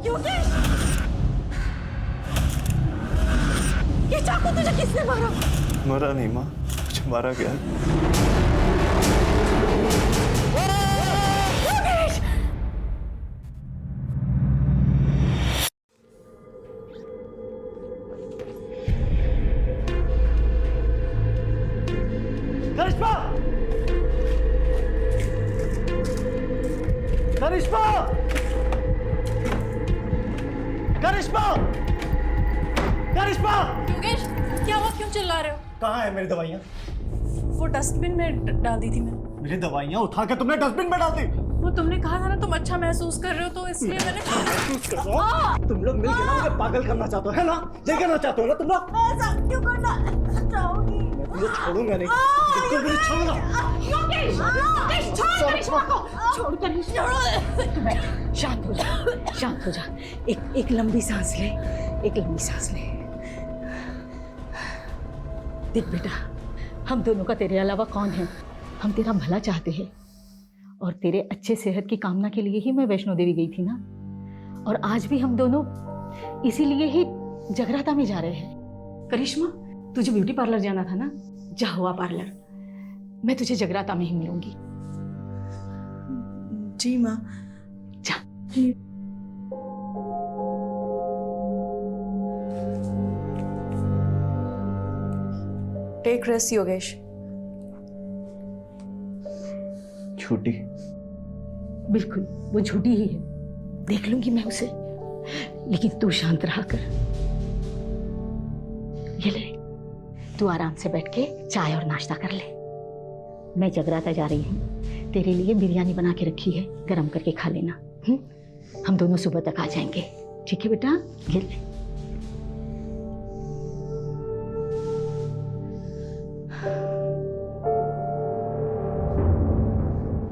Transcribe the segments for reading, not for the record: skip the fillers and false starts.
योगेश, ये चाकू तुझे किसने मारा? मरा नहीं माँ, मुझे मारा गया। योगेश! करिश्मा! करिश्मा! करिश्मा! करिश्मा! योगेश, क्या हुआ? क्यों चिल्ला रहे हो? कहाँ है मेरी दवाइयाँ? वो डस्टबिन में डाल दी थी मैंने। मेरी दवाइयाँ उठा के तुमने डस्टबिन में डाल दी। वो तुमने कहा था ना तुम अच्छा महसूस कर रहे हो, तो इसलिए मैंने। महसूस कर रहा हूँ? तुम लोग मिलकर ना मुझे पागल करना चाहते हो, है ना? ये करना चाहते हो ना तुम लोग? ऐसा क्यों करना चाहोगी? मैं तुझे छोड़ूंगा नहीं, बिल्कुल भी नहीं छोड़ूंगा। योगेश, योगेश, छोड़ करिश्मा को, छोड़ करिश्मा। शांत हो जा, शांत हो जा। एक लंबी सांस ले, एक लंबी सांस ले। देख बेटा, हम दोनों का तेरे अलावा कौन है? हम तेरा भला चाहते हैं और तेरे अच्छे सेहत की कामना के लिए ही मैं वैष्णो देवी गई थी ना। और आज भी हम दोनों इसीलिए ही जगराता में जा रहे हैं। करिश्मा, तुझे ब्यूटी पार्लर जाना था ना, जा हुआ पार्लर। मैं तुझे जगराता में ही मिलूंगी। जी माँ। जा। Take rest Yogesh. छुट्टी बिल्कुल, वो झूठी ही है, देख लूंगी मैं उसे, लेकिन तू शांत रहा कर। ये ले, तू आराम से बैठ के चाय और नाश्ता कर ले। मैं जगराता जा रही हूँ, तेरे लिए बिरयानी बना के रखी है, गरम करके खा लेना। हम दोनों सुबह तक आ जाएंगे, ठीक है बेटा? ये ले।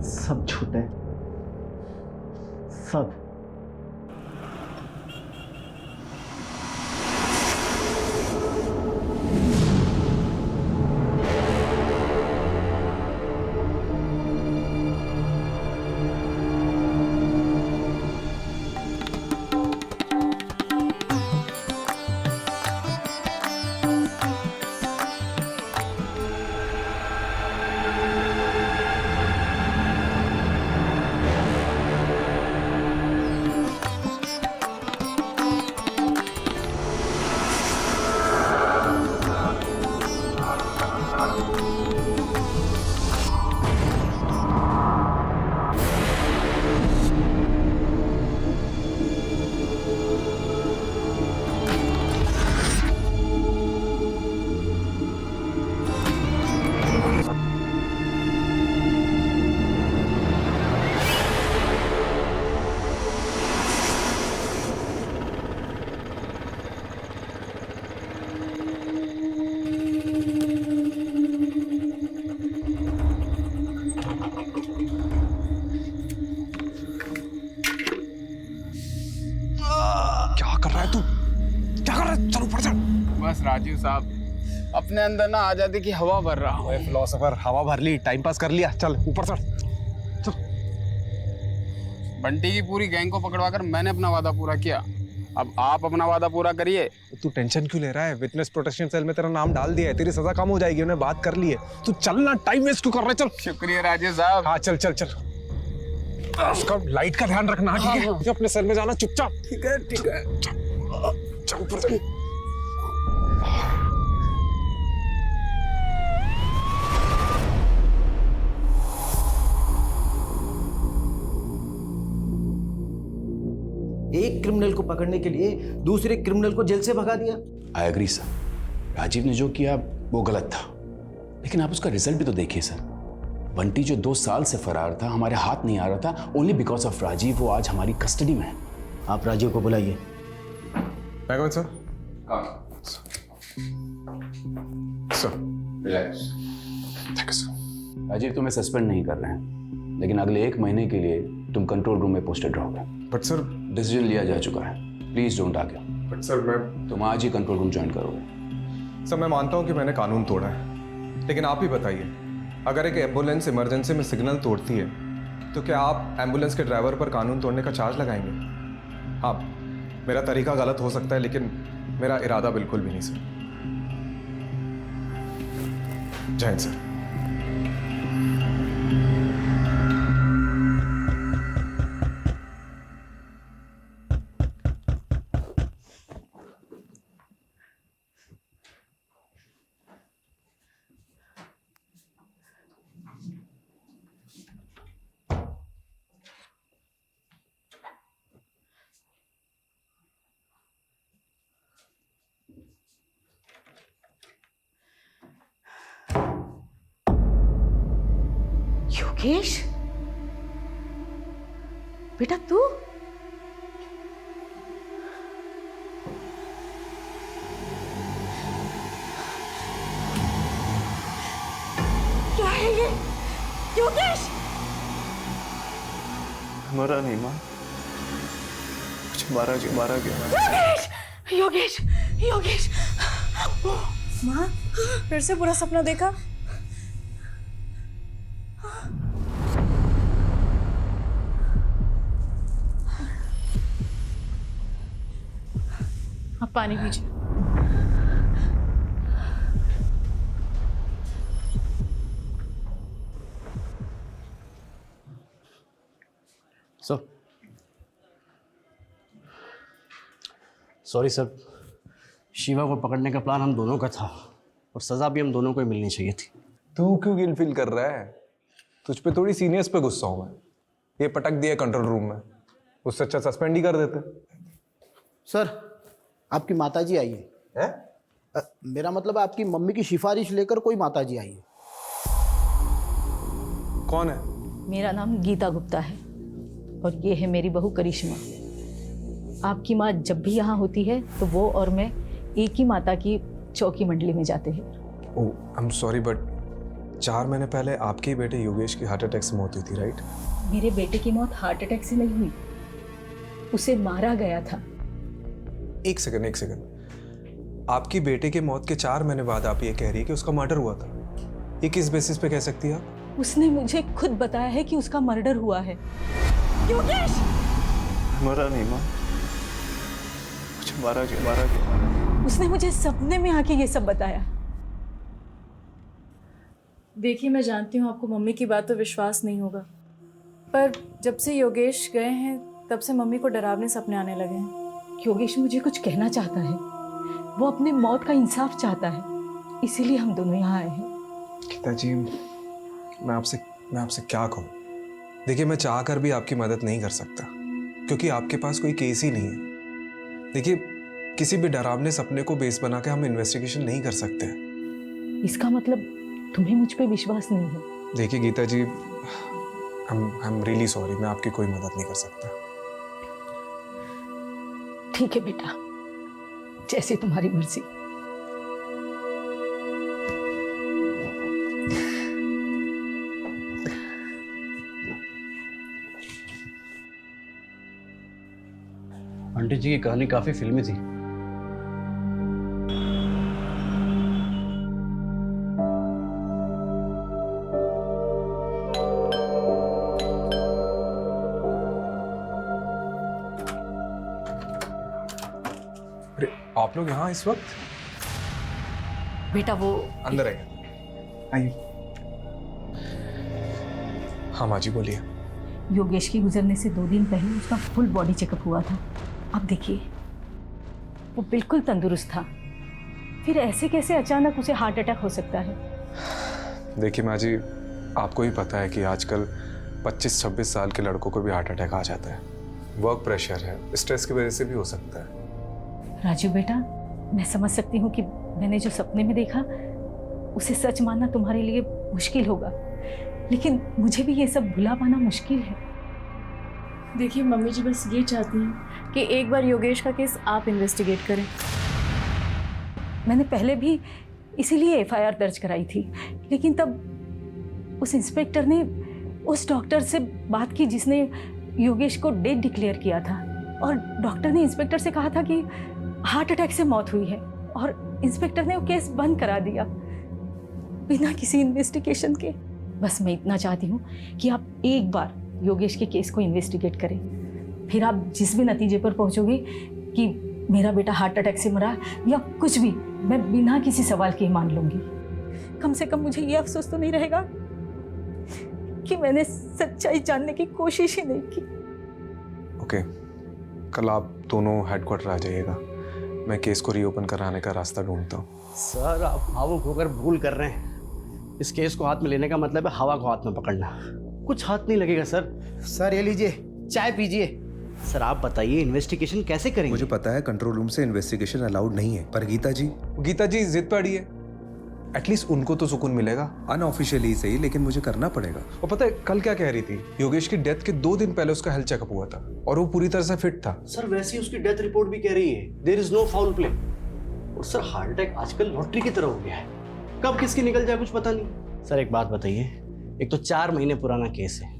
सब झूठ है, सब। बस राजीव साहब, अपने अंदर ना आजादी की हवा भर रहा हूँ। फिलोसोफर, हवा भर ली, टाइम पास कर लिया, चल ऊपर चढ़। बंटी की पूरी गैंग को पकड़वाकर मैंने अपना वादा पूरा किया, अब आप अपना वादा पूरा करिए। तू टेंशन क्यों ले रहा है? विटनेस प्रोटेक्शन सेल में तेरा नाम डाल दिया है, तेरी सजा कम हो जाएगी, उन्हें बात कर ली है। तू चलना, टाइम वेस्ट क्यों कर रहा है? चल। शुक्रिया राजीव साहब। हाँ चल चल चल। उसका लाइट का ध्यान रखना, ठीक है? अपने सेल में जाना चुपचाप। ठीक है, ठीक है। चल ऊपर चल। एक क्रिमिनल को पकड़ने के लिए दूसरे क्रिमिनल को जेल से भगा दिया। आई एग्री सर, राजीव ने जो किया वो गलत था, लेकिन आप उसका रिजल्ट भी तो देखिए सर। बंटी जो 2 साल से फरार था, हमारे हाथ नहीं आ रहा था, ओनली बिकॉज ऑफ राजीव वो आज हमारी कस्टडी में है। आप राजीव को बुलाइए। Sir. Sir relax. Thank you sir. Rajiv तुम्हें सस्पेंड नहीं कर रहे हैं, लेकिन अगले 1 महीने के लिए तुम कंट्रोल रूम में पोस्टेड रहोगे। बट सर, डिसीजन लिया जा चुका है, please don't argue. But sir मैं तुम आज ही कंट्रोल रूम ज्वाइन करोगे। सर मैं मानता हूँ कि मैंने कानून तोड़ा है, लेकिन आप ही बताइए, अगर एक एम्बुलेंस इमरजेंसी में सिग्नल तोड़ती है तो क्या आप एम्बुलेंस के ड्राइवर पर कानून तोड़ने का चार्ज लगाएंगे? हाँ, मेरा तरीका गलत हो सकता है लेकिन मेरा इरादा बिल्कुल भी नहीं सर। जय हिंद सर। योगेश, बेटा तू? क्या है ये? योगेश! मरा नहीं माँ, मुझे मारा गया। योगेश! योगेश! योगेश! माँ, फिर से बुरा सपना देखा? आप पानी पीजिए। सॉरी सर, शिवा को पकड़ने का प्लान हम दोनों का था और सज़ा भी हम दोनों को ही मिलनी चाहिए थी। तू क्यों गिल्ट फील कर रहा है? तुझ पे थोड़ी सीनियर्स पे गुस्सा हूं मैं। ये पटक दिया कंट्रोल रूम में, उससे अच्छा सस्पेंड ही कर देते। सर, आपकी माताजी आई है। मेरा मतलब आपकी मम्मी की सिफारिश लेकर कोई माताजी आई है। कौन है? मेरा नाम गीता गुप्ता है और ये है मेरी बहू करिश्मा। आपकी माँ जब भी यहाँ होती है तो वो और मैं एक ही माता की चौकी मंडली में जाते हैं। ओह, आई एम सॉरी बट 4 महीने पहले आपके ही बेटे योगेश की हार्ट अटैक से मौत हुई थी, राइट? मेरे बेटे की मौत हार्ट अटैक से नहीं हुई, उसे मारा गया था। एक सेकंड। आपकी बेटे के मौत के 4 महीने बाद आप ये कह रही है कि उसका मर्डर हुआ था। ये किस बेसिस पे कह सकती है आप? उसने मुझे खुद बताया है कि उसका मर्डर हुआ है। योगेश! मरा नहीं माँ, मुझे मारा गया। उसने मुझे सपने में आके ये सब बताया। देखिए, मैं जानती हूँ आपको मम्मी की बात पर विश्वास नहीं होगा, पर जब से योगेश गए हैं तब से मम्मी को डरावने सपने आने लगे हैं। योगेश मुझे कुछ कहना चाहता है, वो अपने मौत का इंसाफ चाहता है, इसीलिए हम दोनों यहाँ आए हैं। गीता जी, मैं आपसे क्या कहूँ? देखिए, मैं चाह कर भी आपकी मदद नहीं कर सकता क्योंकि आपके पास कोई केस ही नहीं है। देखिए, किसी भी डरावने सपने को बेस बना के हम इन्वेस्टिगेशन नहीं कर सकते। इसका मतलब तुम्हें मुझ पे विश्वास नहीं है? देखिए गीता जी, आई एम रियली सॉरी, मैं आपकी कोई मदद नहीं कर सकता। ठीक है बेटा, जैसे तुम्हारी मर्जी। आंटी जी की कहानी काफी फिल्मी थी। आप लोग यहाँ इस वक्त? बेटा वो अंदर आइए। हाँ माँ जी बोलिए। योगेश के गुजरने से 2 दिन पहले उसका फुल बॉडी चेकअप हुआ था। अब देखिए, वो बिल्कुल तंदुरुस्त था, फिर ऐसे कैसे अचानक उसे हार्ट अटैक हो सकता है? देखिए माँ जी, आपको ही पता है कि आजकल 25-26 साल के लड़कों को भी हार्ट अटैक आ जाता है। वर्क प्रेशर है, स्ट्रेस की वजह से भी हो सकता है। राजू बेटा, मैं समझ सकती हूँ कि मैंने जो सपने में देखा उसे सच मानना तुम्हारे लिए मुश्किल होगा, लेकिन मुझे भी ये सब भुला पाना मुश्किल है। देखिए मम्मी जी बस ये चाहती हैं कि एक बार योगेश का केस आप इन्वेस्टिगेट करें। मैंने पहले भी इसीलिए FIR दर्ज कराई थी, लेकिन तब उस इंस्पेक्टर ने उस डॉक्टर से बात की जिसने योगेश को डेड डिक्लेयर किया था, और डॉक्टर ने इंस्पेक्टर से कहा था कि हार्ट अटैक से मौत हुई है, और इंस्पेक्टर ने वो केस बंद करा दिया बिना किसी इन्वेस्टिगेशन के। बस मैं इतना चाहती हूँ कि आप एक बार योगेश के केस को इन्वेस्टिगेट करें, फिर आप जिस भी नतीजे पर पहुँचोगे कि मेरा बेटा हार्ट अटैक से मरा या कुछ भी, मैं बिना किसी सवाल के मान लूंगी। कम से कम मुझे ये अफसोस तो नहीं रहेगा कि मैंने सच्चाई जानने की कोशिश ही नहीं की। ओके, कल आप दोनों हेडक्वार्टर आ जाइएगा, मैं केस को रीओपन कराने का रास्ता ढूंढता हूँ। सर आप भावुक होकर भूल कर रहे हैं। इस केस को हाथ में लेने का मतलब है हवा को हाथ में पकड़ना। कुछ हाथ नहीं लगेगा सर। सर ये लीजिए, चाय पीजिए। सर आप बताइए इन्वेस्टिगेशन कैसे करेंगे? मुझे पता है कंट्रोल रूम से इन्वेस्टिगेशन अलाउड नहीं है, पर गीता जी जिद पे अड़ी है, एटलीस्ट उनको तो सुकून मिलेगा। अनऑफिशियली सही, लेकिन मुझे करना पड़ेगा। और पता है कल क्या कह रही थी? योगेश की डेथ के 2 दिन पहले उसका हेल्थ चेकअप हुआ था और वो पूरी तरह से फिट था। सर वैसे ही उसकी डेथ रिपोर्ट भी कह रही है there is no foul play. और सर हार्ट अटैक आजकल लॉटरी की तरह हो गया है, कब किसकी निकल जाए कुछ पता नहीं। सर एक बात बताइए, एक तो 4 महीने पुराना केस है,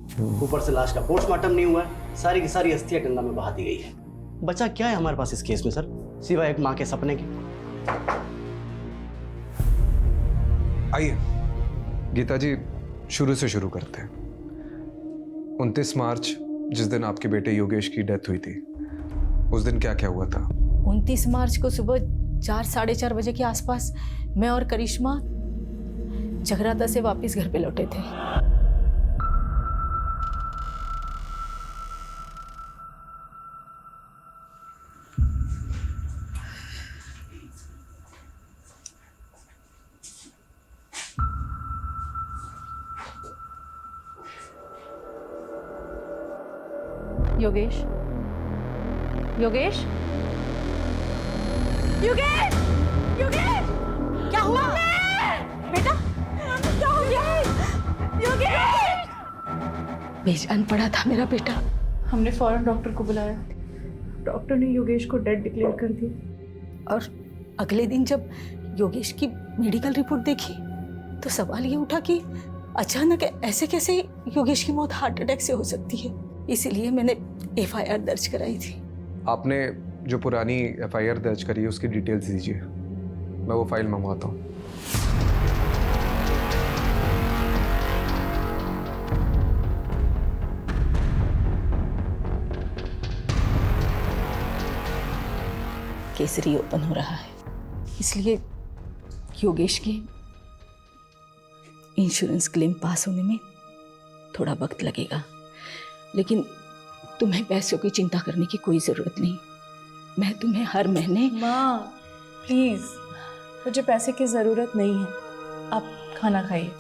ऊपर से लाश का पोस्टमार्टम नहीं हुआ है, सारी की सारी अस्थियां गंगा में बहा दी गई है। बचा क्या है हमारे पास इस केस में सर, सिवाय एक माँ के सपने के? आइए गीता जी, शुरू से शुरू करते हैं। 29 मार्च, जिस दिन आपके बेटे योगेश की डेथ हुई थी, उस दिन क्या क्या हुआ था? 29 मार्च को सुबह 4 साढ़े 4 बजे के आसपास मैं और करिश्मा जगराता से वापस घर पे लौटे थे। योगेश, योगेश, योगेश, योगेश, क्या हुआ? बेटा, क्या हो गया? योगेश! बेजान पड़ा था मेरा बेटा। हमने फौरन डॉक्टर को बुलाया। डॉक्टर ने योगेश को डेड डिक्लेयर कर दिया। और अगले दिन जब योगेश की मेडिकल रिपोर्ट देखी तो सवाल ये उठा कि अचानक ऐसे कैसे योगेश की मौत हार्ट अटैक से हो सकती है। इसीलिए मैंने FIR दर्ज कराई थी। आपने जो पुरानी FIR दर्ज करी है उसकी डिटेल्स दीजिए, मैं वो फाइल मंगवाता हूँ। केसरी ओपन हो रहा है, इसलिए योगेश के इंश्योरेंस क्लेम पास होने में थोड़ा वक्त लगेगा, लेकिन तुम्हें पैसों की चिंता करने की कोई ज़रूरत नहीं। मैं तुम्हें हर महीने। माँ प्लीज़, मुझे पैसे की ज़रूरत नहीं है, आप खाना खाइए।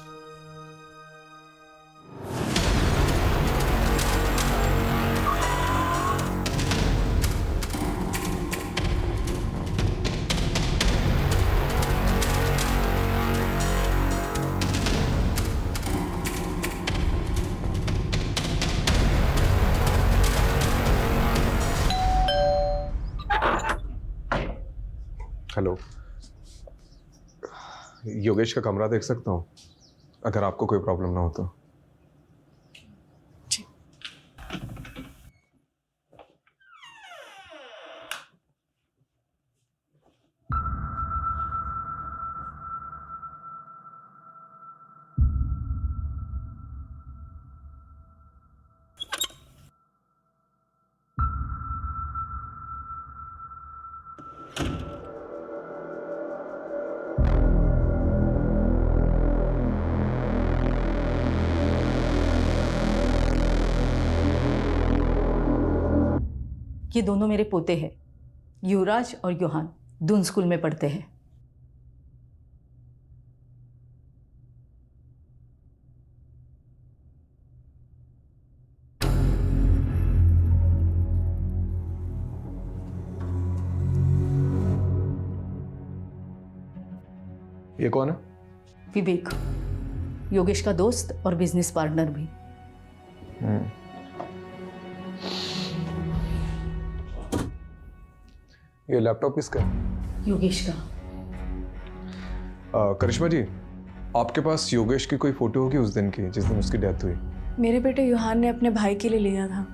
हेलो, योगेश का कमरा देख सकता हूँ अगर आपको कोई प्रॉब्लम ना हो तो? ये दोनों मेरे पोते हैं, युवराज और योहान, दून स्कूल में पढ़ते हैं। ये कौन है? विवेक, योगेश का दोस्त और बिजनेस पार्टनर भी। ये लैपटॉप किसका है? योगेश का। करिश्मा जी, आपके पास योगेश की कोई फोटो होगी उस दिन की जिस दिन उसकी डेथ हुई? मेरे बेटे युहान ने अपने भाई के लिए लिया था।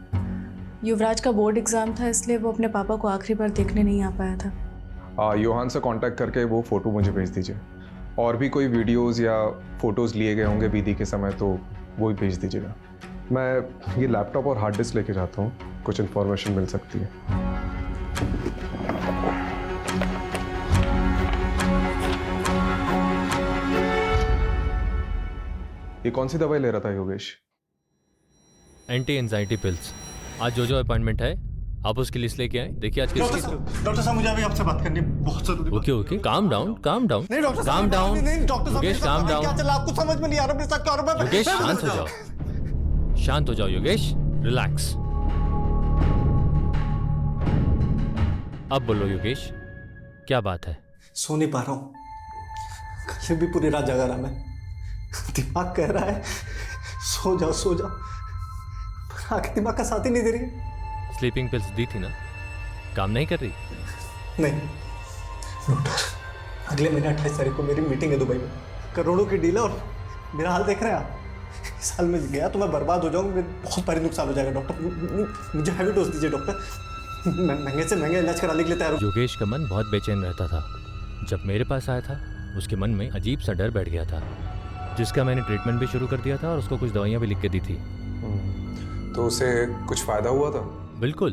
युवराज का बोर्ड एग्ज़ाम था, इसलिए वो अपने पापा को आखिरी बार देखने नहीं आ पाया था। योहान से कांटेक्ट करके वो फ़ोटो मुझे भेज दीजिए। और भी कोई वीडियोस या फ़ोटोज़ लिए गए होंगे विधि के समय तो वो भी भेज दीजिएगा। मैं ये लैपटॉप और हार्ड डिस्क लेके जाता हूँ, कुछ इन्फॉर्मेशन मिल सकती है। ये कौन सी दवाई ले रहा था योगेश? Anti anxiety pills. आज जो अपॉइंटमेंट है आप उसकी लिस्ट लेके आए। देखिए आज किस डॉक्टर साहब मुझे अभी आपसे बात करनी बहुत जरूरी। ओके ओके, काम डाउन नहीं डॉक्टर साहब, काम डाउन। नहीं डॉक्टर साहब, योगेश काम डाउन। क्या चला आपको समझ में नहीं आ रहा मेरे साथ क्या हो रहा है? योगेश शांत हो जाओ, शांत हो जाओ योगेश, रिलैक्स। अब बोलो योगेश, क्या बात है? सो नहीं पा रहा हूँ, कल भी पूरी रात जगा रहा मैं। दिमाग कह रहा है सो जाओ सो जाओ, पर आंखें दिमाग का साथ ही नहीं दे रही। स्लीपिंग पिल्स दी थी ना, काम नहीं कर रही? नहीं डॉक्टर, अगले महीने 28 तारीख को मेरी मीटिंग है दुबई में, करोड़ों की डील है और मेरा हाल देख रहे हैं आप। इस साल में गया तो मैं बर्बाद हो जाऊंगा, बहुत भारी नुकसान हो जाएगा डॉक्टर। मुझे हैवी डोज दीजिए डॉक्टर, मैं महंगे से महंगा इलाज कराने के लिए तैयार हूँ। योगेश का मन बहुत बेचैन रहता था। जब मेरे पास आया था उसके मन में अजीब सा डर बैठ गया था, जिसका मैंने ट्रीटमेंट भी शुरू कर दिया था और उसको कुछ दवाइयाँ भी लिख के दी थी। तो उसे कुछ फायदा हुआ था? बिल्कुल,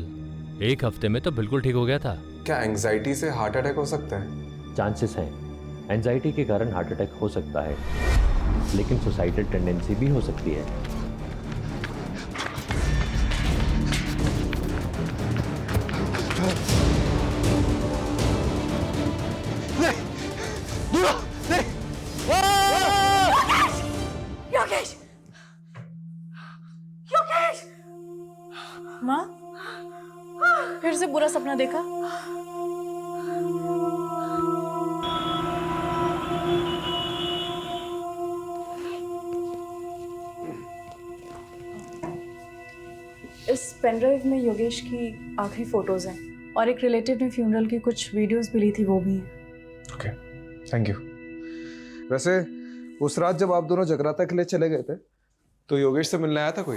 1 हफ्ते में तो बिल्कुल ठीक हो गया था। क्या एंजाइटी से हार्ट अटैक हो सकता है? चांसेस हैं, एंजाइटी के कारण हार्ट अटैक हो सकता है, लेकिन सुसाइडल टेंडेंसी भी हो सकती है। योगेश! योगेश! माँ, फिर से बुरा सपना देखा? इस पेनड्राइव में योगेश की आखिरी फोटोज हैं और एक रिलेटिव ने फ्यूनरल की कुछ वीडियोस भी ली थी, वो भी हैं। Okay, thank you. वैसे उस रात जब आप दोनों जगराता के लिए चले गए थे तो योगेश से मिलने आया था कोई,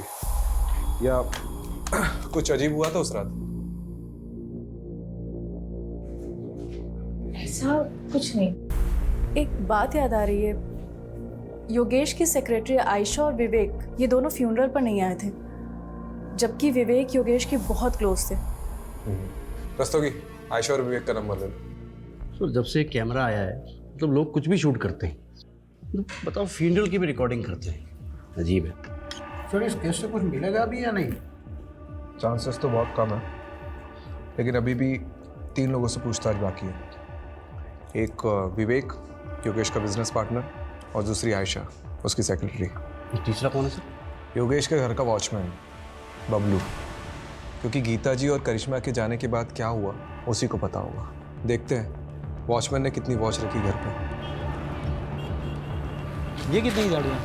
या कुछ अजीब हुआ था उस रात? ऐसा कुछ नहीं। एक बात याद आ रही है, योगेश की सेक्रेटरी आयशा और विवेक ये दोनों फ्यूनरल पर नहीं आए थे, जबकि विवेक योगेश के बहुत क्लोज थे। रस्तोगी, आयशा और विवेक का नंबर ले लो। सर जब से कैमरा आया है मतलब लोग कुछ भी शूट करते हैं, बताओ फ्यूनरल की भी रिकॉर्डिंग करते हैं, अजीब है। सर इस केस से कुछ मिलेगा भी या नहीं? चांसेस तो बहुत कम है, लेकिन अभी भी 3 लोगों से पूछताछ बाकी है। एक विवेक, योगेश का बिजनेस पार्टनर, और दूसरी आयशा, उसकी सेक्रेटरी। तीसरा कौन है सर? योगेश के घर का वॉचमैन बबलू, क्योंकि गीता जी और करिश्मा के जाने के बाद क्या हुआ उसी को पता होगा। देखते हैं वॉचमैन ने कितनी वॉच रखी घर पे। ये कितनी गाड़ियाँ?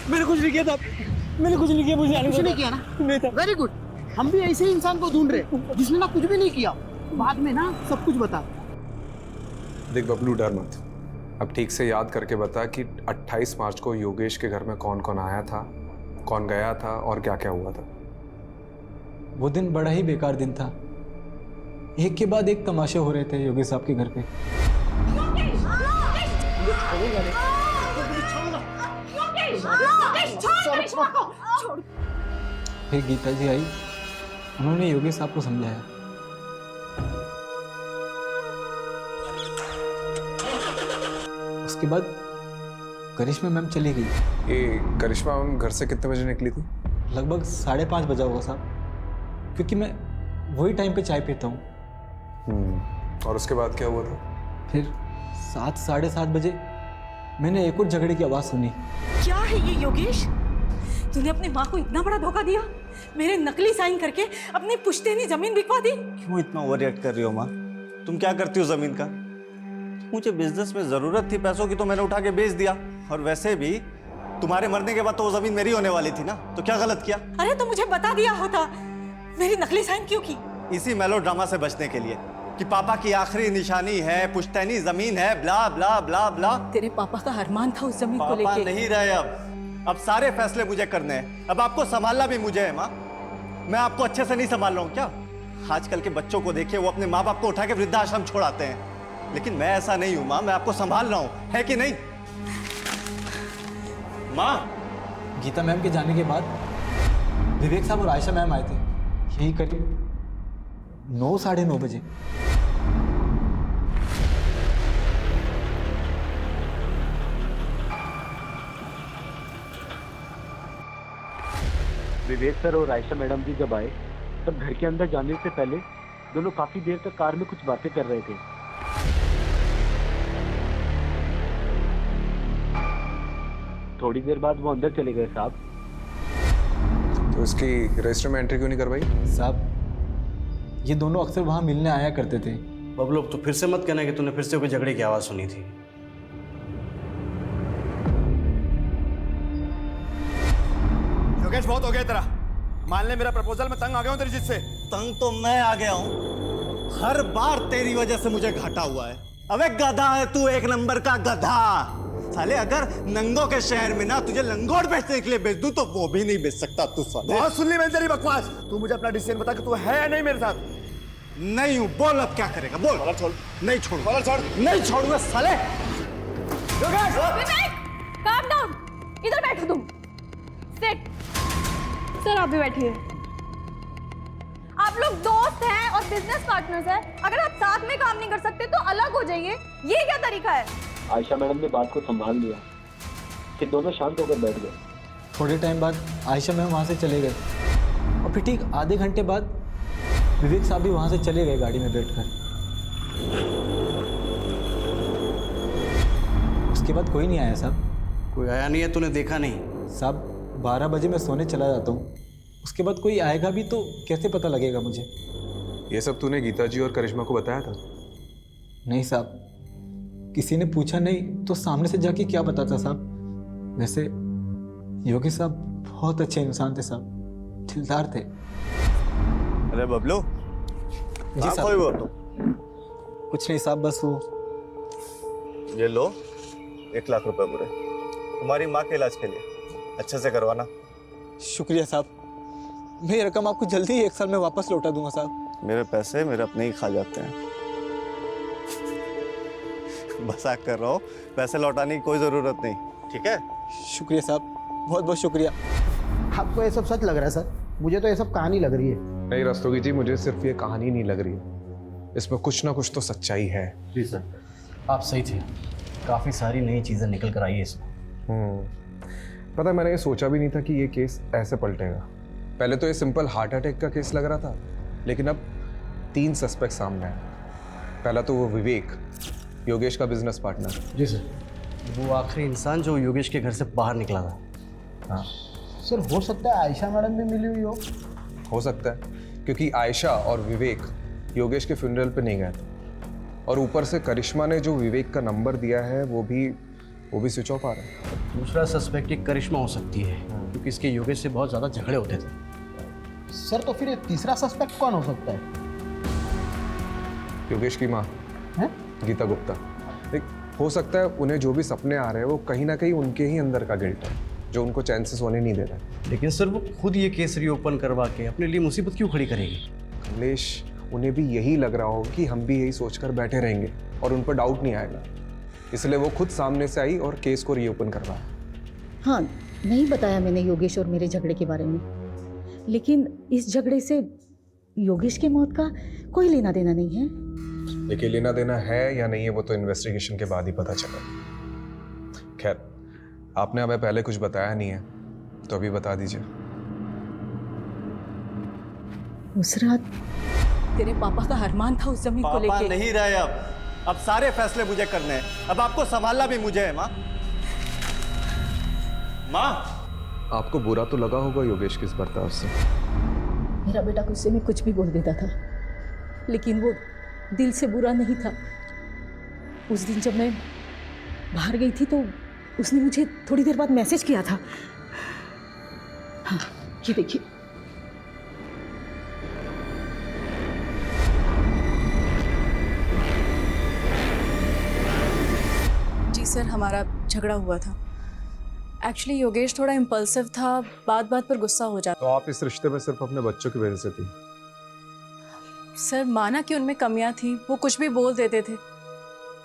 मैंने कुछ नहीं किया था, मैंने कुछ नहीं किया, मुझे कुछ नहीं किया ना? नहीं था। वेरी गुड, हम भी ऐसे ही इंसान को ढूंढ रहे जिसने ना कुछ भी नहीं किया, बाद में ना सब कुछ बता। देख बबलू, डर मत, अब ठीक से याद करके बता कि 28 मार्च को योगेश के घर में कौन कौन आया था, कौन गया था और क्या क्या हुआ था। वो दिन बड़ा ही बेकार दिन था, एक के बाद एक तमाशे हो रहे थे योगेश साहब के घर पे। फिर गीता जी आई, उन्होंने योगेश साहब को समझाया। उसके बाद करिश्मा मैम चली गई। ये करिश्मा मैम घर से कितने बजे निकली थी? लगभग 5:30 बजा होगा साहब, क्योंकि मैं वही टाइम पे चाय पीता हूँ। और उसके बाद क्या हुआ था? फिर 7 साढ़े 7 बजे मैंने एक और झगड़े की आवाज़ सुनी। क्या है ये योगेश? तूने अपनी माँ को इतना बड़ा धोखा दिया, मेरे नकली साइन करके अपनी पुश्तैनी जमीन बिकवा दी। क्यों इतना ओवर रिएक्ट कर रही हो माँ? तुम क्या करती हो जमीन का? मुझे बिजनेस में जरूरत थी पैसों की तो मैंने उठा के बेच दिया, और वैसे भी तुम्हारे मरने के बाद तो वो जमीन मेरी होने वाली थी ना, तो क्या गलत किया? अरे तो मुझे बता दिया होता, मेरी नकली साइन क्यों की? इसी मेलोड्रामा से बचने के लिए कि पापा की आखिरी निशानी है, पुश्तैनी जमीन है, ब्ला ब्ला ब्ला ब्ला। तेरे पापा का अरमान था उस जमीन को पापा लेके। नहीं रहे अब सारे फैसले मुझे करने हैं। अब आपको संभालना भी मुझे है माँ। मैं आपको अच्छे से नहीं संभाल रहा हूँ क्या? आजकल के बच्चों को देखिए, वो अपने माँ बाप को उठा के वृद्धाश्रम छोड़ाते हैं, लेकिन मैं ऐसा नहीं हूँ माँ। मैं आपको संभाल रहा हूँ, है कि नहीं माँ? गीता मैम के जाने के बाद विवेक साहब और आयशा मैम आए थे, यही करीब 9 साढ़े 9 बजे। विवेक सर और आयशा मैडम जी जब आए तब घर के अंदर जाने से पहले दोनों काफी देर तक कार में कुछ बातें कर रहे थे। थोड़ी देर बाद वो अंदर चले गए साहब। तो इसकी रजिस्टर में एंट्री क्यों नहीं करवाई? साहब ये दोनों अक्सर वहाँ मिलने आया करते थे। बबलू तो फिर से मत कहना कि तूने फिर से कोई झगड़े की आवाज़ सुनी थी। योगेश बहुत हो गया तेरा। मान ले मेरा प्रपोजल, मैं तंग आ गया हूँ तेरी जिद से। तंग तो मैं आ गया हूँ, हर बार तेरी वजह से मुझे घाटा हुआ है। अबे गधा है तू, एक नंबर का गधा। साले अगर नंगों के शहर में ना तुझे लंगोट बेचने के लिए बेच दूं तो वो भी नहीं बेच सकता तू। साले बहुत सुन ली मैंने तेरी बकवास। तू मुझे अपना डिसीजन बता कि तू है या नहीं मेरे साथ। नहीं हूँ, बोल अब क्या करेगा बोल। कॉलर छोड़। नहीं छोड़। कॉलर छोड़। नहीं छोड़ूंगा साले। काम डाउन, इधर बैठो तुम। सिट। सर आप भी बैठिए। आप लोग दोस्त हैं और बिजनेस पार्टनर्स हैं। अगर आप साथ में काम नहीं कर सकते तो अलग हो जाइए। ये क्या तरीका है? आयशा मैडम ने बात को संभाल लिया, फिर दोनों शांत होकर बैठ गए। थोड़े टाइम बाद आयशा मैम वहाँ से चले गए और फिर ठीक आधे घंटे बाद विवेक साहब भी वहाँ से चले गए गाड़ी में बैठकर। उसके बाद कोई नहीं आया साहब। कोई आया नहीं है? तूने देखा नहीं? साहब 12 बजे मैं सोने चला जाता हूँ, उसके बाद कोई आएगा भी तो कैसे पता लगेगा मुझे? ये सब तूने गीता जी और करिश्मा को बताया था? नहीं साहब, किसी ने पूछा नहीं तो सामने से जाके क्या बताता साहब। वैसे योगी साहब बहुत अच्छे इंसान थे साहब, दिलदार थे। अरे बबलू जी साहब। कोई वो तो कुछ नहीं साहब, बस वो। ये लो 1 लाख रुपए पूरे तुम्हारी माँ के इलाज के लिए, अच्छे से करवाना। शुक्रिया साहब, मैं ये रकम आपको जल्दी ही 1 साल में वापस लौटा दूंगा साहब। मेरे पैसे मेरे अपने ही खा जाते हैं। मजाक कर रहा हूँ, पैसे लौटाने की कोई जरूरत नहीं, ठीक है? शुक्रिया साहब, बहुत बहुत शुक्रिया। आपको ये सब सच लग रहा है सर? मुझे तो ये सब कहानी लग रही है। नहीं रस्तोगी जी, मुझे सिर्फ ये कहानी नहीं लग रही है, इसमें कुछ ना कुछ तो सच्चाई है। जी सर, आप सही थे। काफ़ी सारी नई चीज़ें निकल कर आई है इसमें। पता है, मैंने ये सोचा भी नहीं था कि ये केस ऐसे पलटेगा। पहले तो ये सिंपल हार्ट अटैक का केस लग रहा था, लेकिन अब 3 सस्पेक्ट सामने आए। पहला तो वो विवेक, योगेश का बिजनेस पार्टनर। जी सर, वो आखिरी इंसान जो योगेश के घर से बाहर निकला था। हाँ सर, हो सकता है आयशा मैडम भी मिली हुई हो सकता है, क्योंकि आयशा और विवेक योगेश के फ्यूनरल पे नहीं गए थे, और ऊपर से करिश्मा ने जो विवेक का नंबर दिया है वो भी स्विच ऑफ आ रहा है। दूसरा सस्पेक्ट एक करिश्मा हो सकती है, क्योंकि इसके योगेश से बहुत ज़्यादा झगड़े होते थे। सर, तो फिर ये तीसरा सस्पेक्ट कौन हो सकता है? योगेश की माँ है? गीता गुप्ता। देख, हो सकता है उन्हें जो भी सपने आ रहे हैं वो कहीं ना कहीं उनके ही अंदर का गिल्ट है, जो उनको चैन से सोने नहीं दे रहा है। लेकिन सर, वो खुद ये केस रीओपन करवा के अपने लिए मुसीबत क्यों खड़ी करेगी? कमलेश, उन्हें भी यही लग रहा हो कि हम भी यही सोचकर बैठे रहेंगे और उन पर डाउट नहीं आएगा, इसलिए वो खुद सामने से आई और केस को रीओपन करवाया। हाँ, नहीं बताया मैंने योगेश और मेरे झगड़े के बारे में, लेकिन इस झगड़े से योगेश की मौत का कोई लेना देना नहीं है। लेकिन लेना देना है या नहीं है वो तो इन्वेस्टिगेशन के बाद ही पता चला। खैर, आपने हमें पहले कुछ बताया नहीं है तो अभी बता दीजिए। उस रात तेरे पापा का अरमान था उस जमीन को पापा लेके। नहीं रहे अब सारे फैसले मुझे करने हैं। अब आपको संभालना भी मुझे है माँ। माँ, आपको बुरा तो लगा होगा योगेश के इस बर्ताव से। मेरा बेटा गुस्से में कुछ भी बोल देता था, लेकिन वो दिल से बुरा नहीं था। उस दिन जब मैं बाहर गई थी तो उसने मुझे थोड़ी देर बाद मैसेज किया था। हाँ, ये देखिए। जी सर, हमारा झगड़ा हुआ था। एक्चुअली योगेश थोड़ा इम्पल्सिव था, बात बात पर गुस्सा हो जाता। तो आप इस रिश्ते में सिर्फ अपने बच्चों की वजह से थी? सर माना कि उनमें कमियां थी, वो कुछ भी बोल देते थे,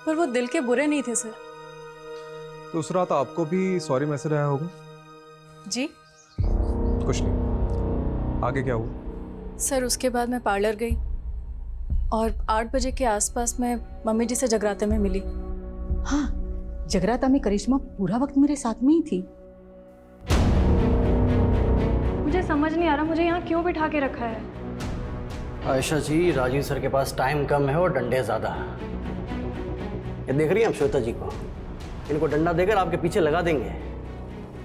पर वो दिल के बुरे नहीं थे सर। तो उस रात आपको भी सॉरी मैसेज आया होगा? जी कुछ नहीं, आगे क्या हुआ? सर उसके बाद मैं पार्लर गई और 8 बजे के आसपास मैं मम्मी जी से जगराते में मिली। हाँ, जगराता में करिश्मा पूरा वक्त मेरे साथ में ही थी। मुझे समझ नहीं आ रहा मुझे यहाँ क्यों बिठा के रखा है। आयशा जी, राजीव सर के पास टाइम कम है और डंडे ज़्यादा। ये देख रही हैं आप श्वेता जी को? इनको डंडा देकर आपके पीछे लगा देंगे।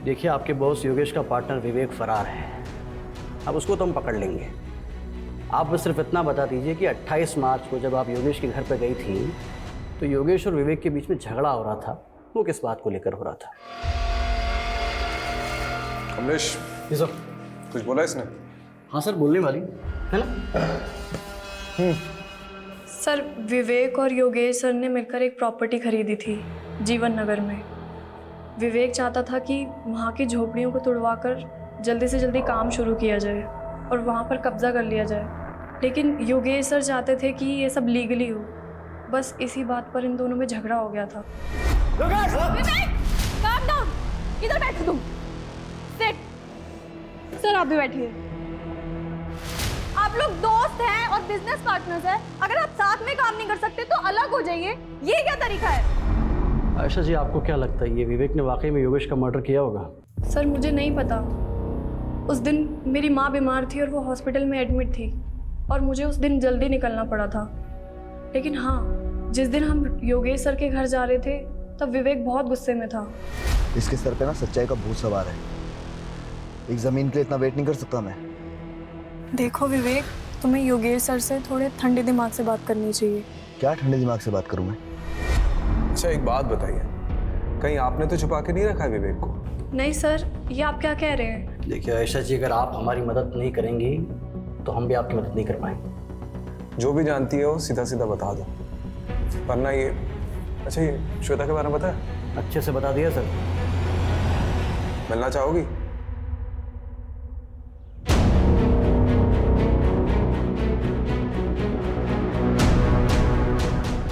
देखिए, आपके बॉस योगेश का पार्टनर विवेक फरार है। अब उसको तो हम पकड़ लेंगे। आप बस सिर्फ इतना बता दीजिए कि 28 मार्च को जब आप योगेश के घर पर गई थी तो योगेश और विवेक के बीच में झगड़ा हो रहा था, वो किस बात को लेकर हो रहा था? कमलेश, जी सर। कुछ बोला इसने? हाँ सर, बोलने वाली है ना। सर, विवेक और योगेश सर ने मिलकर एक प्रॉपर्टी खरीदी थी जीवन नगर में। विवेक चाहता था कि वहाँ की झोपड़ियों को तुड़वाकर जल्दी से जल्दी काम शुरू किया जाए और वहाँ पर कब्जा कर लिया जाए, लेकिन योगेश सर चाहते थे कि ये सब लीगली हो। बस इसी बात पर इन दोनों में झगड़ा हो गया था। विवेक, calm down, इधर बैठ तुम। Sit. सर आप भी बैठिए। आप लोग दोस्त हैं और बिजनेस पार्टनर्स हैं। अगर आप साथ में काम नहीं कर सकते तो अलग हो जाइए। ये क्या तरीका है? आयशा जी, आपको क्या लगता है ये विवेक ने वाकई में योगेश का मर्डर किया होगा? सर मुझे नहीं पता। उस दिन मेरी माँ बीमार थी और वो हॉस्पिटल में एडमिट थी और मुझे उस दिन जल्दी निकलना पड़ा था। लेकिन हाँ, जिस दिन हम योगेश सर के घर जा रहे थे तब विवेक बहुत गुस्से में था। इसके सर पे ना सच्चाई का भूत सवार है। एक जमीन के लिए इतना वेट नहीं कर सकता मैं। देखो विवेक, तुम्हें योगेश सर से थोड़े ठंडे दिमाग से बात करनी चाहिए। क्या ठंडे दिमाग से बात करूं मैं? अच्छा, एक बात बताइए, कहीं आपने तो छुपा के नहीं रखा है विवेक को? नहीं सर, ये आप क्या कह रहे हैं? देखिए आयशा जी, अगर आप हमारी मदद नहीं करेंगी तो हम भी आपकी मदद नहीं कर पाएंगे। जो भी जानती हो सीधा सीधा बता दो, वरना ये। अच्छा, ये श्वेता के बारे में पता है? अच्छे से बता दिया सर। मिलना चाहोगी?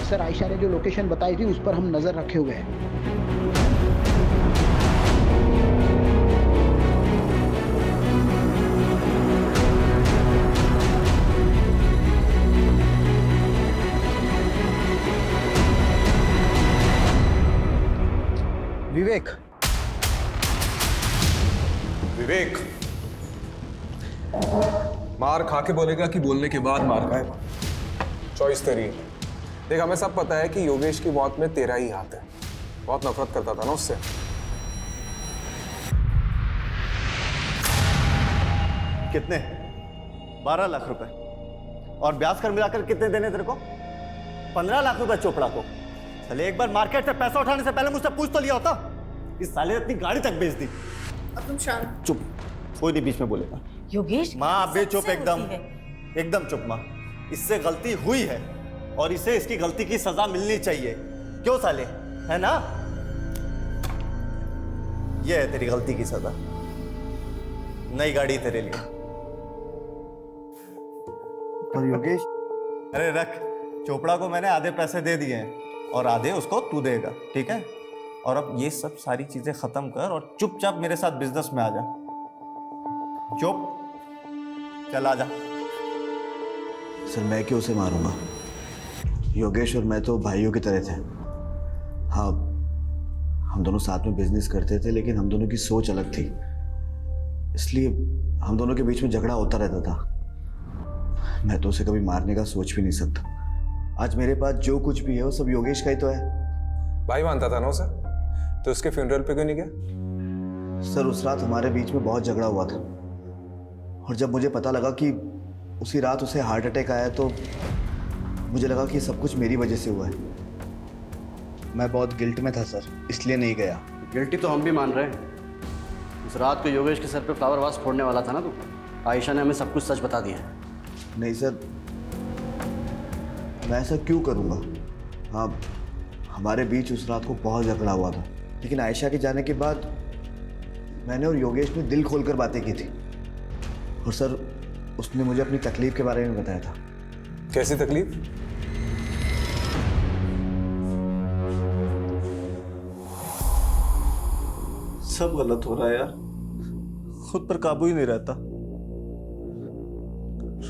सर, आयशा ने जो लोकेशन बताई थी उस पर हम नजर रखे हुए हैं। विवेक, विवेक मार खा के बोलेगा कि बोलने के बाद मार खाएगा? चॉइस तेरी। देख, हमें सब पता है कि योगेश की मौत में तेरा ही हाथ है। बहुत नफरत करता था ना उससे। कितने? 12 लाख रुपए। और ब्याज कर मिलाकर कितने देने तेरे को? 15 लाख रुपए चोपड़ा को। चले, एक बार मार्केट से पैसा उठाने से पहले मुझसे पूछ तो लिया होता। इस साले ने अपनी गाड़ी तक बेच दी। अब तुम शांत। चुप, कोई नहीं बीच में बोलेगा। योगेश, माँ आप भी चुप, एकदम चुप माँ। इससे गलती हुई है और इसे इसकी गलती की सजा मिलनी चाहिए। क्यों साले, है ना? ये है तेरी गलती की सजा। नई गाड़ी तेरे लिए। पर योगेश, अरे रख, चोपड़ा को मैंने आधे पैसे दे दिए हैं और आधे उसको तू देगा, ठीक है? और अब ये सब सारी चीजें खत्म कर और चुपचाप मेरे साथ बिजनेस में आ जा। चुप, चल आ जा। सर, मैं क्यों उसे मारूंगा? योगेश और मैं तो भाइयों की तरह थे। हाँ, हम दोनों साथ में बिजनेस करते थे, लेकिन हम दोनों की सोच अलग थी, इसलिए हम दोनों के बीच में झगड़ा होता रहता था। मैं तो उसे कभी मारने का सोच भी नहीं सकता। आज मेरे पास जो कुछ भी है वो सब योगेश का ही तो है। भाई मानता था ना उसे, तो उसके फ्यूनरल पे क्यों नहीं गया? सर, उस रात हमारे बीच में बहुत झगड़ा हुआ था और जब मुझे पता लगा कि उसी रात उसे हार्ट अटैक आया तो मुझे लगा कि सब कुछ मेरी वजह से हुआ है। मैं बहुत गिल्ट में था सर, इसलिए नहीं गया। गिल्टी तो हम भी मान रहे हैं। उस रात को योगेश के सर पे फ्लावर वास फोड़ने वाला था ना तू। आयशा ने हमें सब कुछ सच बता दिया है। नहीं सर, मैं ऐसा क्यों करूँगा? हाँ, हमारे बीच उस रात को बहुत झगड़ा हुआ था, लेकिन आयशा के जाने के बाद मैंने और योगेश ने दिल खोलकर बातें की थी। और सर, उसने मुझे अपनी तकलीफ के बारे में बताया था। कैसी तकलीफ? सब गलत हो रहा है यार, खुद पर काबू ही नहीं रहता।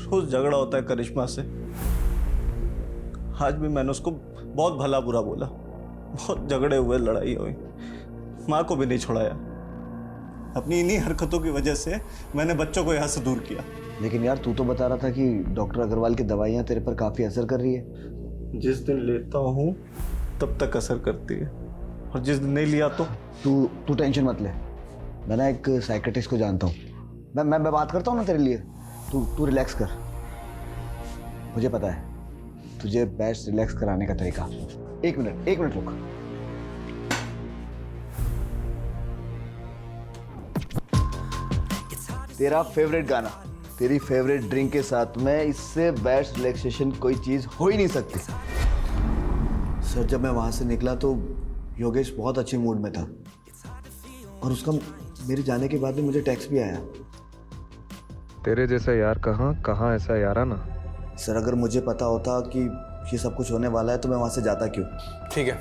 रोज झगड़ा होता है करिश्मा से। आज भी मैंने उसको बहुत भला बुरा बोला, बहुत झगड़े हुए, लड़ाई हुई, माँ को भी नहीं छोड़ाया। अपनी इन्हीं हरकतों की वजह से मैंने बच्चों को यहाँ से दूर किया। लेकिन यार, तू तो बता रहा था कि डॉक्टर अग्रवाल की दवाइयाँ तेरे पर काफ़ी असर कर रही है। जिस दिन लेता हूँ तब तक असर करती है, और जिस दिन नहीं लिया तो तू टेंशन मत ले। मैं ना एक साइकेट्रिस्ट को जानता हूँ। मैं बात करता हूँ ना तेरे लिए। तू रिलैक्स कर। मुझे पता है तुझे बेस्ट रिलैक्स कराने का तरीका। एक मिनट रुक। तेरा फेवरेट गाना, तेरी फेवरेट ड्रिंक के साथ में इससे बेस्ट रिलैक्सेशन कोई चीज़ हो ही नहीं सकती। सर, जब मैं वहाँ से निकला तो योगेश बहुत अच्छे मूड में था, और उसका मेरे जाने के बाद में मुझे टेक्स्ट भी आया। तेरे जैसा यार कहाँ ऐसा यार आना। सर, अगर मुझे पता होता कि ये सब कुछ होने वाला है तो मैं वहाँ से जाता क्यों? ठीक है,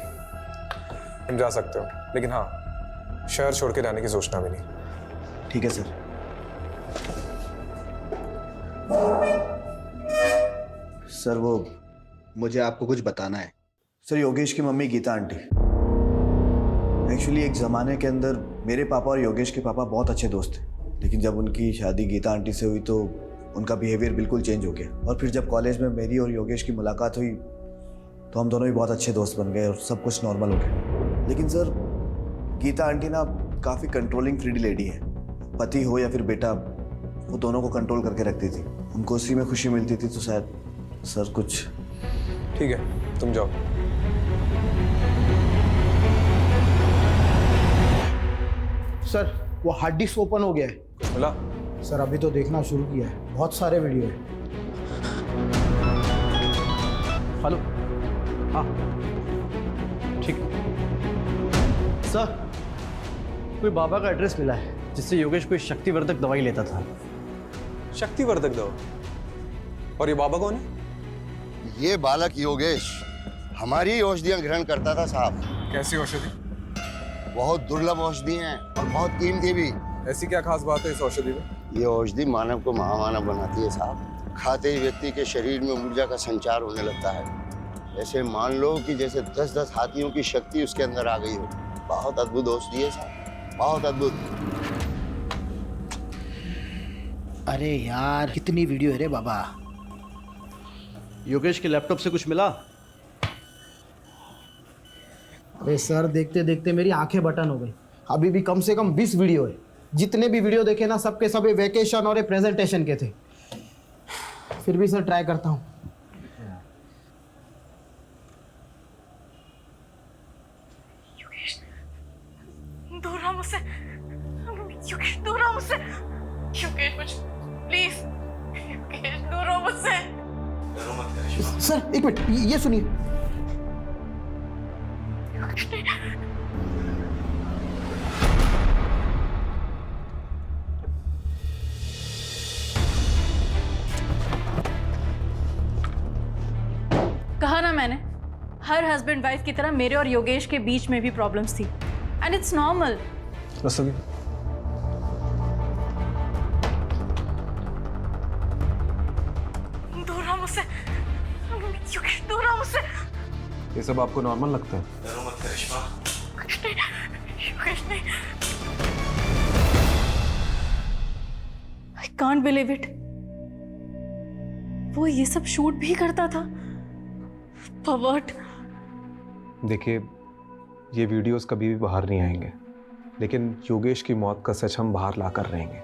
तुम जा सकते हो, लेकिन हाँ, शहर छोड़ के जाने की सोचना भी नहीं। ठीक है सर। सर, वो मुझे आपको कुछ बताना है। सर, योगेश की मम्मी गीता आंटी, एक्चुअली एक ज़माने के अंदर मेरे पापा और योगेश के पापा बहुत अच्छे दोस्त थे, लेकिन जब उनकी शादी गीता आंटी से हुई तो उनका बिहेवियर बिल्कुल चेंज हो गया। और फिर जब कॉलेज में मेरी और योगेश की मुलाकात हुई तो हम दोनों भी बहुत अच्छे दोस्त बन गए और सब कुछ नॉर्मल हो गया। लेकिन सर, गीता आंटी ना काफ़ी कंट्रोलिंग फ्रीडी लेडी है। पति हो या फिर बेटा, वो दोनों को कंट्रोल करके रखती थी। उनको उसी में खुशी मिलती थी। तो शायद सर कुछ। ठीक है, तुम जाओ। सर, वो हार्ड डिस्क ओपन हो गया है। कुछ मिला? सर, अभी तो देखना शुरू किया है, बहुत सारे वीडियो है। हेलो, हाँ ठीक। सर, कोई बाबा का एड्रेस मिला है जिससे योगेश कोई शक्तिवर्धक दवाई लेता था। शक्तिवर्धक दवा? और ये बाबा कौन है? ये बालक योगेश हमारी औषधियां ग्रहण करता था साहब। कैसी औषधि? बहुत दुर्लभ औषधि हैं और बहुत कीमती भी। ऐसी क्या खास बात है इस औषधि में? ये औषधि मानव को महामानव बनाती है साहब। खाते ही व्यक्ति के शरीर में ऊर्जा का संचार होने लगता है। ऐसे मान लो कि जैसे 10-10 हाथियों की शक्ति उसके अंदर आ गई हो। बहुत अद्भुत औषधि है साहब, बहुत अद्भुत। अरे यार, कितनी वीडियो है रे बाबा। योगेश के लैपटॉप से कुछ मिला? अरे सर, देखते देखते मेरी आंखें बटन हो गई। अभी भी कम से कम 20 वीडियो है। जितने भी वीडियो देखे ना, सबके सब वेकेशन और प्रेजेंटेशन के थे। फिर भी सर ट्राई करता हूँ। दूर रहो मुझसे, योगेश दूर रहो मुझसे। योगेश मुझे प्लीज, योगेश दूर रहो मुझसे। सर, एक मिनट, ये सुनिए। कहा ना मैंने, हर हस्बैंड वाइफ की तरह मेरे और योगेश के बीच में भी प्रॉब्लम्स थी, एंड इट्स नॉर्मल। बस अभी दूर रहो मुझसे, योगेश दूर रहो मुझसे। ये सब आपको नॉर्मल लगता है? योगेश नहीं। I can't believe it. वो ये सब शूट भी करता था। परवर्ट। देखिए, ये वीडियोस कभी भी बाहर नहीं आएंगे, लेकिन योगेश की मौत का सच हम बाहर ला कर रहेंगे,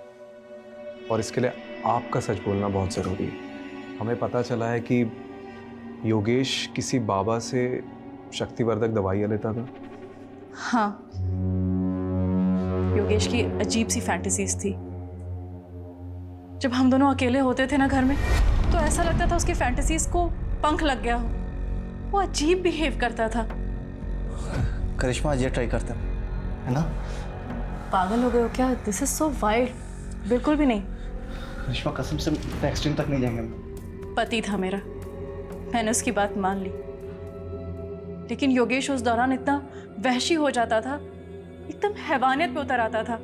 और इसके लिए आपका सच बोलना बहुत ज़रूरी है। हमें पता चला है कि योगेश किसी बाबा से शक्तिवर्धक दवाइयाँ लेता था। हाँ, योगेश की अजीब सी फैंटेसीज थी। जब हम दोनों अकेले होते थे ना घर में, तो ऐसा लगता था उसकी फैंटेसीज को पंख लग गया हो। वो अजीब बिहेव करता था। करिश्मा आज ये ट्राई करते हैं, है ना? पागल हो गए हो क्या? This is so wild. बिल्कुल भी नहीं। करिश्मा कसम से एक्सट्रीम तक नहीं जाएंगे हम। पति था मेरा, मैंने उसकी बात मान ली। लेकिन योगेश उस दौरान इतना वहशी हो जाता था, एकदम हैवानियत पे उतर आता था,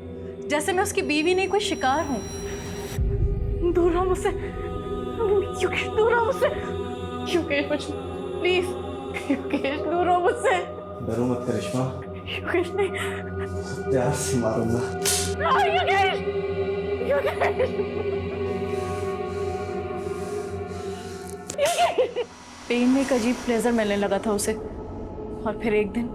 जैसे मैं उसकी बीवी नहीं कोई शिकार हूँ। दूर रहो मुझसे योगेश, दूर रहो मुझसे योगेश, मुझ प्लीज योगेश, दूर रहो मुझसे। डरो मत करिश्मा, योगेश नहीं, प्यार से मारूंगा। योगेश, योगेश, पेन में एक अजीब प्लेजर मिलने लगा था उसे। और फिर एक दिन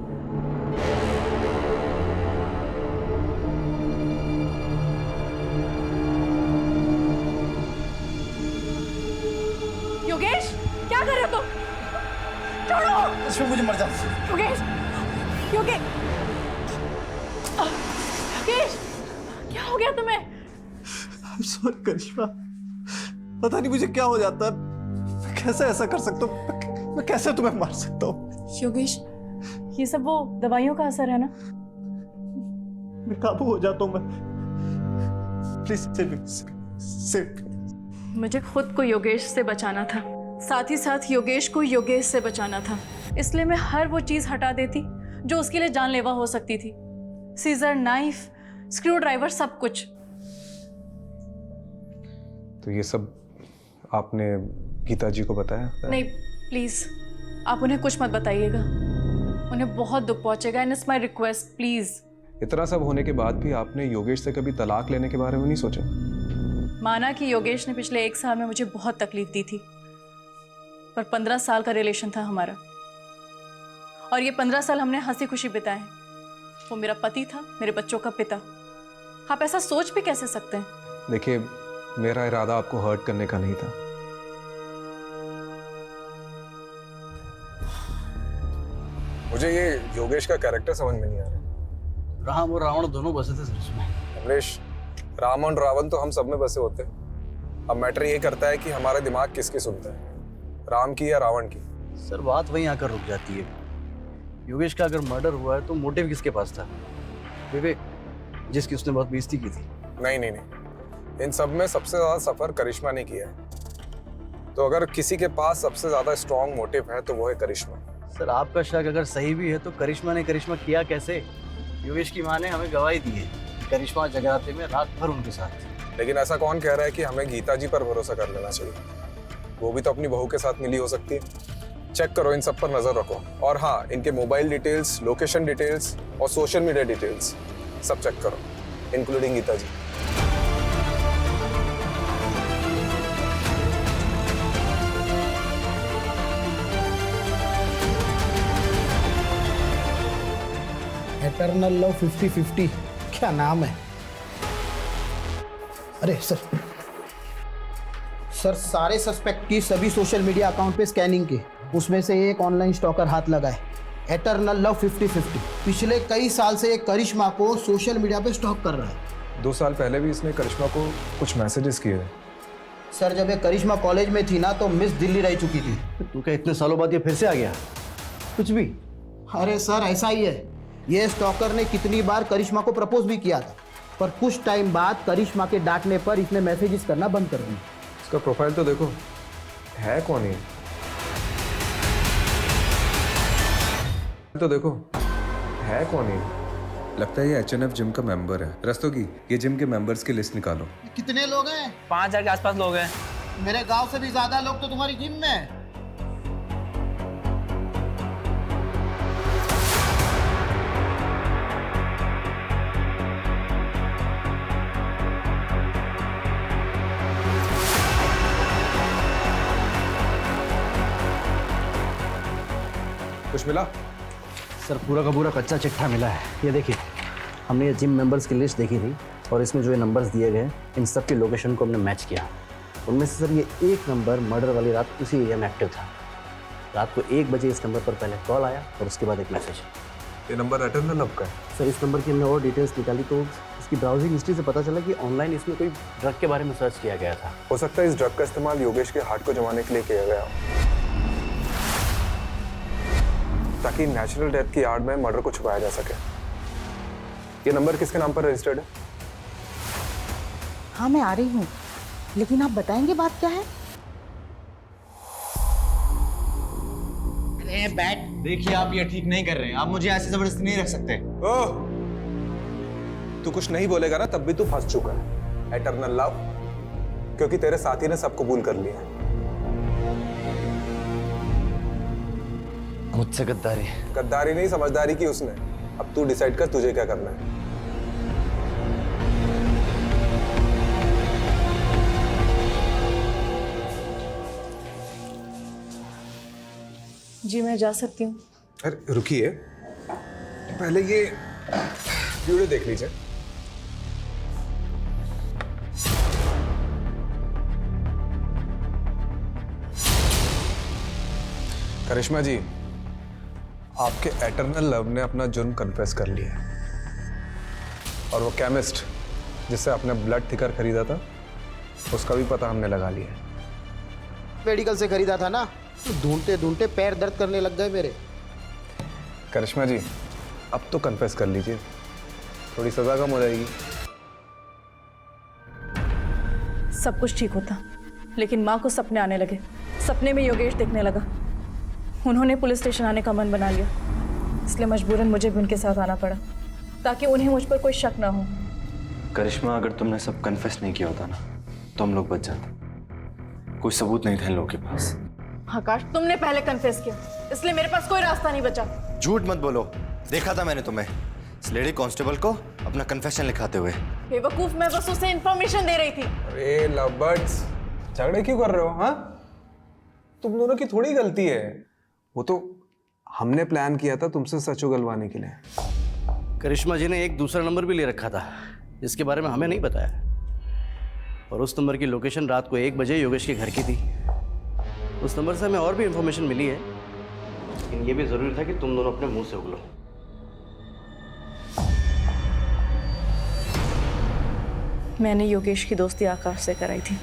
योगेश, क्या कर रहे हो तुम? छोड़ो। इसमें मुझे मर जाओ। योगेश, योगेश, योगेश, क्या हो गया तुम्हें? I'm sorry करिश्मा, पता नहीं मुझे क्या हो जाता है। मैं कैसे ऐसा कर सकता हूँ? मैं कैसे तुम्हें मार सकता हूँ? योगेश, ये सब वो दवाइयों का असर है ना? मैं काबू हो जाता हूँ मैं। Please save. मुझे खुद को योगेश से बचाना था, साथ ही साथ योगेश को योगेश से बचाना था। इसलिए मैं हर वो चीज़ हटा देती जो उसके लिए जानलेवा हो सकती थी। सीजर, नाइफ, स्क्रू ड्राइवर, सब कुछ। तो ये सब आपने गीता जी को बताया? नहीं, प्लीज आप उन्हें कुछ मत बताइएगा। उन्हें बहुत दुख पहुंचेगा। And it's my request, please. इतना सब होने के बाद भी आपने योगेश से कभी तलाक लेने के बारे में नहीं सोचा? माना कि योगेश ने पिछले 1 साल में मुझे बहुत तकलीफ दी थी, पर 15 साल का रिलेशन था हमारा, और ये 15 साल हमने हंसी खुशी बिताए। वो मेरा पति था, मेरे बच्चों का पिता। आप ऐसा सोच भी कैसे सकते हैं? देखिए, मेरा इरादा आपको हर्ट करने का नहीं था। मुझे ये योगेश का कैरेक्टर समझ में नहीं आ रहा। राम और रावण दोनों बसे थे सर उसमें। कमलेश, राम और रावण तो हम सब में बसे होते हैं। अब मैटर ये करता है कि हमारा दिमाग किसकी सुनता है, राम की या रावण की। सर बात वहीं आकर रुक जाती है। योगेश का अगर मर्डर हुआ है तो मोटिव किसके पास था? विवेक, जिसकी उसने बहुत बेइज्जती की थी। नहीं नहीं नहीं, इन सब में सबसे ज्यादा सफर करिश्मा ने किया है। तो अगर किसी के पास सबसे ज्यादा स्ट्रॉन्ग मोटिव है तो वो है करिश्मा। सर आपका शक अगर सही भी है तो करिश्मा ने करिश्मा किया कैसे? योगेश की माँ ने हमें गवाही दी है, करिश्मा जगराते में रात भर उनके साथ थी। लेकिन ऐसा कौन कह रहा है कि हमें गीता जी पर भरोसा कर लेना चाहिए? वो भी तो अपनी बहू के साथ मिली हो सकती है। चेक करो, इन सब पर नजर रखो। और हाँ, इनके मोबाइल डिटेल्स, लोकेशन डिटेल्स और सोशल मीडिया डिटेल्स सब चेक करो, इंक्लूडिंग गीता जी। एटर्नल लव 50-50 क्या नाम है? अरे सर सारे सस्पेक्ट की सभी सोशल मीडिया अकाउंट पे स्कैनिंग की, उसमें से एक ऑनलाइन स्टॉकर हाथ लगा है। एटर्नल लव 50-50 पिछले कई साल से एक करिश्मा को सोशल मीडिया पे स्टॉक कर रहा है। 2 साल पहले भी इसने करिश्मा को कुछ मैसेजेस किए थे। सर जब ये करिश्मा कॉलेज में थी ना तो मिस दिल्ली रह चुकी थी। तू क्या इतने सालों बाद ये फिर से आ गया? कुछ भी? अरे सर ऐसा ही है, ये स्टॉकर ने कितनी बार करिश्मा को प्रपोज भी किया था, पर कुछ टाइम बाद करिश्मा के डांटने पर इसने मैसेजेस करना बंद कर दिया। इसका प्रोफाइल तो देखो, है कौन है? तो देखो, है कौन है? लगता है ये HNF जिम का मेंबर है। रस्तोगी, ये जिम के मेंबर्स की लिस्ट निकालो। कितने लोग हैं? 5000 के आसपास लोग हैं। मेरे गांव से भी ज्यादा लोग तो तुम्हारी जिम में हैं। कुछ मिला? सर पूरा का पूरा कच्चा चिट्ठा मिला है। ये देखिए, हमने ये जिम मेंबर्स की लिस्ट देखी थी और इसमें जो ये नंबर्स दिए गए इन सब की लोकेशन को हमने मैच किया। उनमें से सर ये एक नंबर मर्डर वाली रात उसी एरिया में एक्टिव था। रात को 1 बजे इस नंबर पर पहले कॉल आया और उसके बाद एक मैसेज। ये नंबर एटर्नल लव का है। सर इस नंबर की हमने और डिटेल्स निकाली तो इसकी ब्राउजिंग हिस्ट्री से पता चला कि ऑनलाइन इसमें कोई ड्रग के बारे में सर्च किया गया था। हो सकता है इस ड्रग का इस्तेमाल योगेश के हार्ट को जमाने के लिए किया गया हो, ताकि नेचुरल डेथ की आड़ में मर्डर को छुपाया जा सके। ये नंबर किसके नाम पर रजिस्टर्ड है? हाँ मैं आ रही हूँ, लेकिन आप बताएंगे बात क्या है? अरे बैठ। देखिए आप ये ठीक नहीं कर रहे हैं, आप मुझे ऐसे जबरदस्ती नहीं रख सकते। ओह, तू कुछ नहीं बोलेगा ना तब भी तू फंस चुका है। एटर्नल लव, क्योंकि तेरे साथी ने सब कबूल कर लिया। मुझसे गद्दारी? गद्दारी नहीं, समझदारी की उसने। अब तू डिसाइड कर तुझे क्या करना है। जी मैं जा सकती हूँ। अरे रुकिए, पहले ये वीडियो देख लीजिए। करिश्मा जी, आपके एटर्नल लव ने अपना जुर्म कन्फेस कर लिया है। और वो केमिस्ट जिससे आपने ब्लड थिकर खरीदा था, उसका भी पता हमने लगा लिया है। मेडिकल से खरीदा था ना, तो ढूंढते ढूंढते पैर दर्द करने लग गए मेरे। करिश्मा जी, अब तो कन्फेस कर लीजिए, थोड़ी सजा कम हो जाएगी। सब कुछ ठीक होता, लेकिन माँ को सपने आने लगे। सपने में योगेश देखने लगा। उन्होंने पुलिस स्टेशन आने का मन बना लिया, इसलिए मजबूरन मुझे भी उनके साथ आना पड़ा, ताकि उन्हें मुझ पर कोई शक ना हो। करिश्मा, अगर तुमने सब कन्फेस नहीं किया होता ना तो हम लोग बच जाते। कोई सबूत नहीं था इन लोगों के पास। आकाश, तुमने पहले कन्फेस किया, इसलिए मेरे पास कोई रास्ता नहीं बचा। झूठ मत बोलो, देखा था मैंने तुम्हें इस लेडी कांस्टेबल को अपना कन्फेशन लिखाते हुए। बेवकूफ, मैं बस उसे इन्फॉर्मेशन दे रही थी। अरे लवबर्ड्स, झगड़े क्यों कर रहे हो? हाँ, तुम दोनों की थोड़ी गलती है। वो तो हमने प्लान किया था तुमसे सच उगलवाने के लिए। करिश्मा जी ने एक दूसरा नंबर भी ले रखा था, जिसके बारे में हमें नहीं बताया। और उस नंबर की लोकेशन रात को 1 बजे योगेश के घर की थी। उस नंबर से हमें और भी इंफॉर्मेशन मिली है, लेकिन ये भी जरूरी था कि तुम दोनों अपने मुंह से उगलो। मैंने योगेश की दोस्ती आकाश से कराई थी।